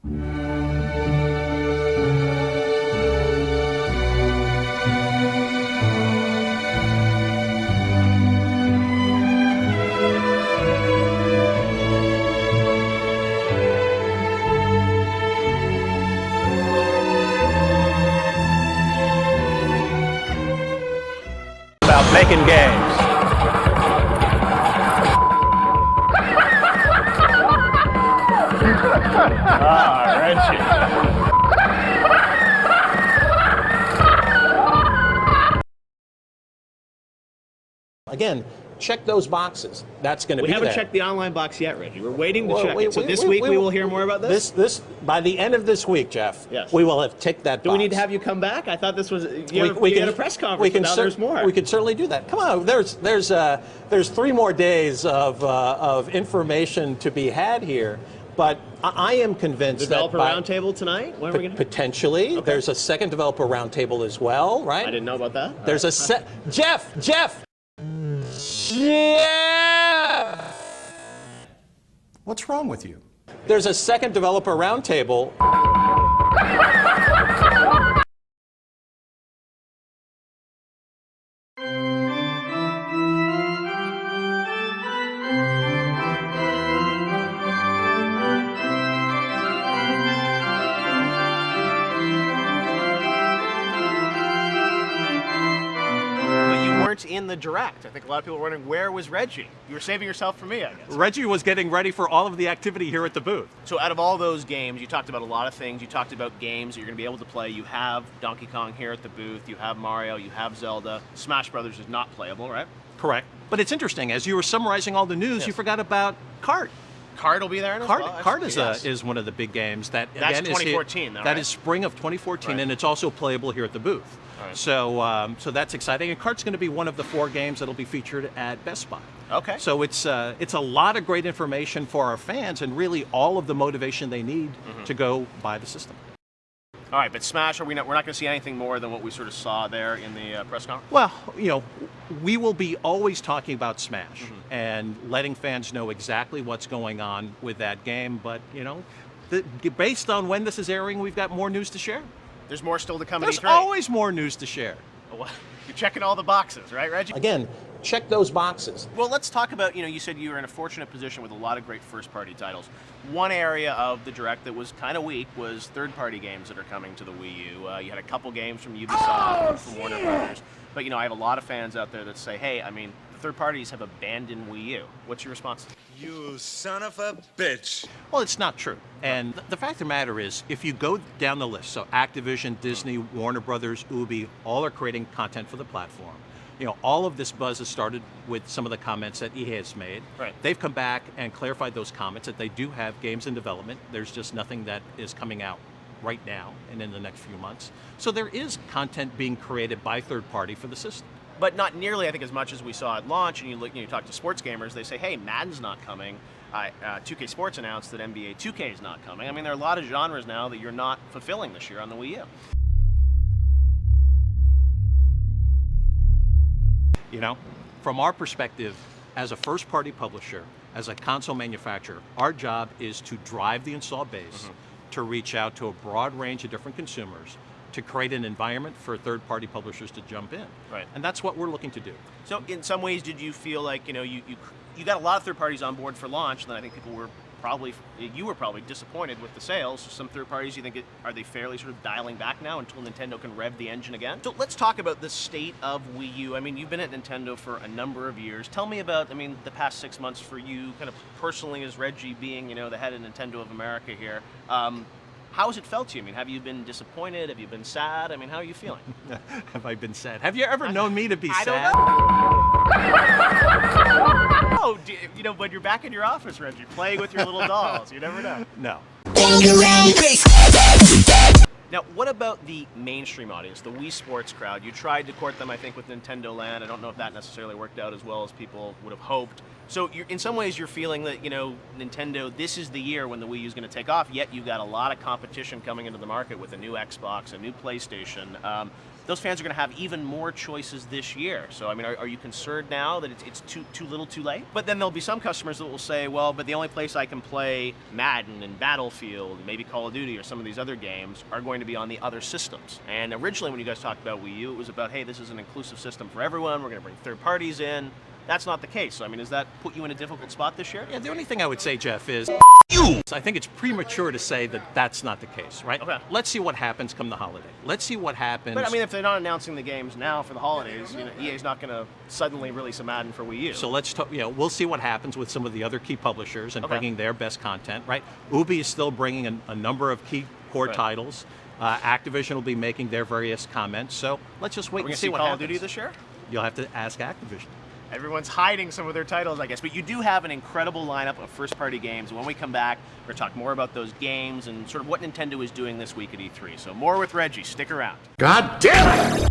About making games. Reggie. Again, check those boxes. That's going to be there. We haven't checked the online box yet, Reggie. We're waiting to check it. So this week we will hear more about this? By the end of this week, Geoff, yes, we will have ticked that box. Do we need to have you come back? I thought this was, you had a press conference, now there's more. We could certainly do that. Come on, there's 3 more days of information to be had here. But I am convinced developer that roundtable tonight. When are we going to potentially? Okay. There's a second developer roundtable as well, right? I didn't know about that. There's a Geoff. Yeah. What's wrong with you? There's a second developer roundtable. In the direct. I think a lot of people were wondering, where was Reggie? You were saving yourself for me, I guess. Reggie was getting ready for all of the activity here at the booth. So out of all those games, you talked about a lot of things. You talked about games that you're going to be able to play. You have Donkey Kong here at the booth. You have Mario. You have Zelda. Smash Brothers is not playable, right? Correct. But it's interesting. As you were summarizing all the news, yes, you forgot about Kart. Kart will be there as well. Kart is one of the big games that that's again 2014. That is spring of 2014, right, and it's also playable here at the booth. Right. So that's exciting. And Kart's going to be one of the 4 games that'll be featured at Best Buy. Okay. So it's a lot of great information for our fans, and really all of the motivation they need to go buy the system. All right, but Smash, we're not going to see anything more than what we sort of saw there in the press conference? Well, we will be always talking about Smash and letting fans know exactly what's going on with that game. But, based on when this is airing, we've got more news to share. There's more still to come. There's always more news to share. You're checking all the boxes, right, Reggie? Again, check those boxes. Well, let's talk about, you said you were in a fortunate position with a lot of great first-party titles. One area of the Direct that was kind of weak was third-party games that are coming to the Wii U. You had a couple games from Ubisoft, from Warner Brothers. But, I have a lot of fans out there that say, hey, the third parties have abandoned Wii U. What's your response? You son of a bitch. Well, it's not true. And the fact of the matter is, if you go down the list, so Activision, Disney, Warner Brothers, Ubi, all are creating content for the platform. All of this buzz has started with some of the comments that EA has made. Right. They've come back and clarified those comments that they do have games in development. There's just nothing that is coming out right now and in the next few months. So there is content being created by third party for the system. But not nearly, I think, as much as we saw at launch. And you talk to sports gamers, they say, hey, Madden's not coming. 2K Sports announced that NBA 2K is not coming. There are a lot of genres now that you're not fulfilling this year on the Wii U. From our perspective, as a first-party publisher, as a console manufacturer, our job is to drive the install base, to reach out to a broad range of different consumers, to create an environment for third-party publishers to jump in. Right. And that's what we're looking to do. So in some ways, did you feel like, you got a lot of third parties on board for launch, and then I think you were probably disappointed with the sales. Some third parties, you think, are they fairly sort of dialing back now until Nintendo can rev the engine again? So let's talk about the state of Wii U. You've been at Nintendo for a number of years. Tell me about, the past 6 months for you, kind of personally as Reggie being, the head of Nintendo of America here. How has it felt to you? Have you been disappointed? Have you been sad? How are you feeling? Have I been sad? Have you ever known me to be sad? I don't know. When you're back in your office, Reggie, playing with your little dolls, you never know. No. Now, what about the mainstream audience, the Wii Sports crowd? You tried to court them, I think, with Nintendo Land. I don't know if that necessarily worked out as well as people would have hoped. So in some ways, you're feeling that, Nintendo, this is the year when the Wii U is going to take off, yet you've got a lot of competition coming into the market with a new Xbox, a new PlayStation. those fans are going to have even more choices this year. So, I mean, are you concerned now that it's too little too late? But then there'll be some customers that will say, well, but the only place I can play Madden and Battlefield, maybe Call of Duty or some of these other games are going to be on the other systems. And originally when you guys talked about Wii U, it was about, hey, this is an inclusive system for everyone. We're going to bring third parties in. That's not the case. So, I mean, does that put you in a difficult spot this year? Yeah, the only thing I would say, Jeff, is I think it's premature to say that that's not the case, right? Okay. Let's see what happens come the holiday. Let's see what happens. But I mean, if they're not announcing the games now for the holidays, EA's not going to suddenly release a Madden for Wii U. So let's talk, we'll see what happens with some of the other key publishers and bringing their best content, right? Ubi is still bringing a number of key core titles. Activision will be making their various comments. So let's just wait and see what Call happens. of Duty this year? You'll have to ask Activision. Everyone's hiding some of their titles, I guess. But you do have an incredible lineup of first-party games. When we come back, we're going to talk more about those games and sort of what Nintendo is doing this week at E3. So more with Reggie. Stick around. God damn it!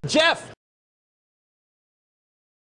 Jeff,